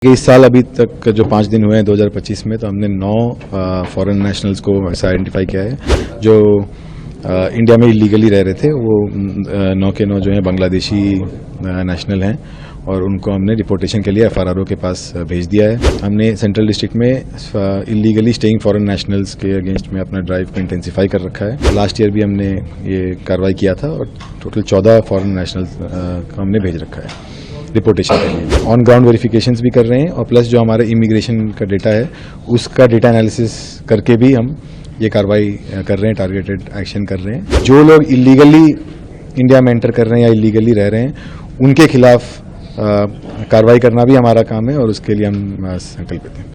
इस साल अभी तक जो 5 दिन हुए हैं 2025 में, तो हमने 9 फॉरेन नेशनल्स को ऐसा आइडेंटिफाई किया है जो इंडिया में इलीगली रह रहे थे। वो 9 के 9 जो हैं बांग्लादेशी नेशनल हैं और उनको हमने डिपोर्टेशन के लिए FRRO के पास भेज दिया है। हमने सेंट्रल डिस्ट्रिक्ट में इलीगली स्टेइंग फॉरेन नेशनल्स के अगेंस्ट में अपना ड्राइव को इंटेंसिफाई कर रखा है। लास्ट ईयर भी हमने ये कार्रवाई किया था और टोटल 14 फॉरेन नेशनल्स को हमने भेज रखा है रिपोर्टेशन के लिए। ऑन ग्राउंड वेरिफिकेशंस भी कर रहे हैं और प्लस जो हमारा इमिग्रेशन का डेटा है उसका डेटा एनालिसिस करके भी हम ये कार्रवाई कर रहे हैं, टारगेटेड एक्शन कर रहे हैं। जो लोग इलीगली इंडिया में एंटर कर रहे हैं या इलीगली रह रहे हैं उनके खिलाफ कार्रवाई करना भी हमारा काम है और उसके लिए हम संकल्पित हैं।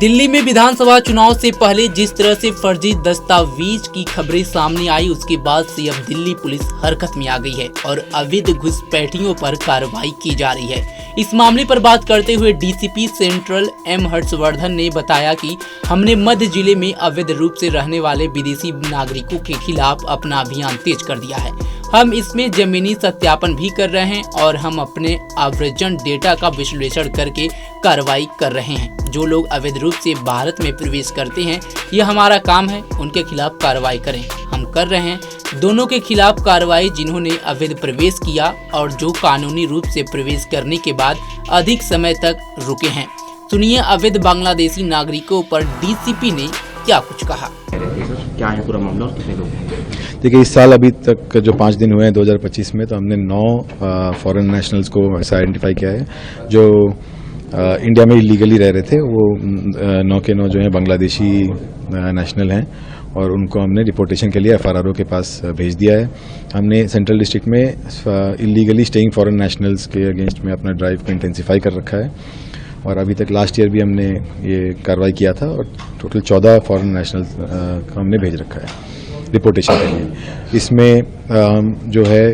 दिल्ली में विधानसभा चुनाव से पहले जिस तरह से फर्जी दस्तावेज की खबरें सामने आई, उसके बाद से अब दिल्ली पुलिस हरकत में आ गई है और अवैध घुसपैठियों पर कार्रवाई की जा रही है। इस मामले पर बात करते हुए डीसीपी सेंट्रल M हर्षवर्धन ने बताया कि हमने मध्य जिले में अवैध रूप से रहने वाले विदेशी नागरिकों के खिलाफ अपना अभियान तेज कर दिया है। हम इसमें जमीनी सत्यापन भी कर रहे हैं और हम अपने आवर्जन डेटा का विश्लेषण करके कार्रवाई कर रहे हैं। जो लोग अवैध रूप से भारत में प्रवेश करते हैं, यह हमारा काम है, उनके खिलाफ कार्रवाई करें। हम कर रहे हैं दोनों के खिलाफ कार्रवाई, जिन्होंने अवैध प्रवेश किया और जो कानूनी रूप से प्रवेश करने के बाद अधिक समय तक रुके हैं। सुनिए अवैध बांग्लादेशी नागरिकों पर डीसीपी ने क्या कुछ कहा। क्या है पूरा मामला और कितने लोग हैं? देखिए, इस साल अभी तक जो 5 दिन हुए हैं 2025 में, तो हमने 9 फॉरेन नेशनल्स को ऐसा आइडेंटिफाई किया है जो इंडिया में इलीगली रह रहे थे। वो 9 के 9 जो हैं बांग्लादेशी नेशनल हैं और उनको हमने डिपोर्टेशन के लिए FRRO के पास भेज दिया है। हमने सेंट्रल डिस्ट्रिक्ट में इलीगली स्टेइंग फॉरेन नेशनल्स के अगेंस्ट में अपना ड्राइव को इंटेंसिफाई कर रखा है और अभी तक लास्ट ईयर भी हमने ये कार्रवाई किया था और टोटल 14 फॉरेन नेशनल्स को हमने भेज रखा है रिपोर्टेशन के लिए। इसमें जो है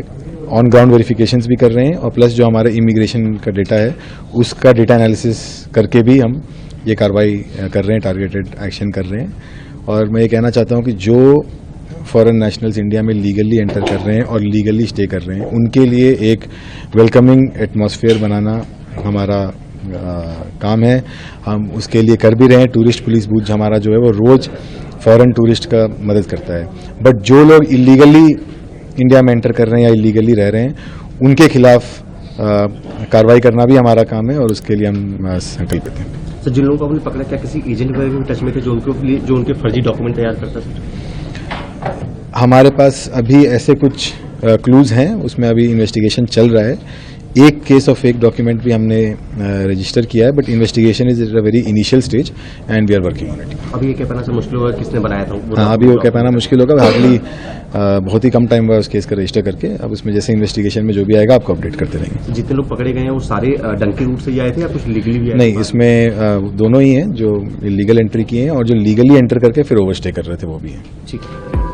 ऑन ग्राउंड वेरिफिकेशंस भी कर रहे हैं और प्लस जो हमारा इमिग्रेशन का डेटा है उसका डेटा एनालिसिस करके भी हम ये कार्रवाई कर रहे हैं, टारगेटेड एक्शन कर रहे हैं। और मैं ये कहना चाहता हूँ कि जो फॉरेन नेशनल्स इंडिया में लीगली एंटर कर रहे हैं और लीगली स्टे कर रहे हैं, उनके लिए एक वेलकमिंग एटमॉस्फेयर बनाना हमारा काम है। हम उसके लिए कर भी रहे हैं। टूरिस्ट पुलिस बूथ हमारा जो है वो रोज फॉरेन टूरिस्ट का मदद करता है। बट जो लोग इलीगली इंडिया में एंटर कर रहे हैं या इलीगली रह रहे हैं उनके खिलाफ कार्रवाई करना भी हमारा काम है और उसके लिए हम संकल्पित हैं। सर, जिन लोगों को आपने पकड़ा, क्या किसी एजेंट वगैरह भी टच में थे जो उनके फर्जी डॉक्यूमेंट तैयार करता था? हमारे पास अभी ऐसे कुछ क्लूज हैं, उसमें अभी इन्वेस्टिगेशन चल रहा है। एक केस ऑफ फेक डॉक्यूमेंट भी हमने रजिस्टर किया है, but investigation is at a very initial stage and we are working on it. अभी ये कह पाना से मुश्किल होगा किसने बनाया था? हाँ, अभी वो कह पाना मुश्किल होगा। हार्डली बहुत ही कम टाइम हुआ उस केस का रजिस्टर करके। अब उसमें जैसे इन्वेस्टिगेशन में जो भी आएगा आपको अपडेट करते रहेंगे। जितने लोग पकड़े गए हैं वो सारे डंकी रूट से ही आए थे या कुछ लीगली भी आए? नहीं, इसमें दोनों ही हैं, जो लीगल एंट्री किए हैं और जो लीगली एंटर करके फिर ओवरस्टे कर रहे थे वो भी हैं। ठीक है।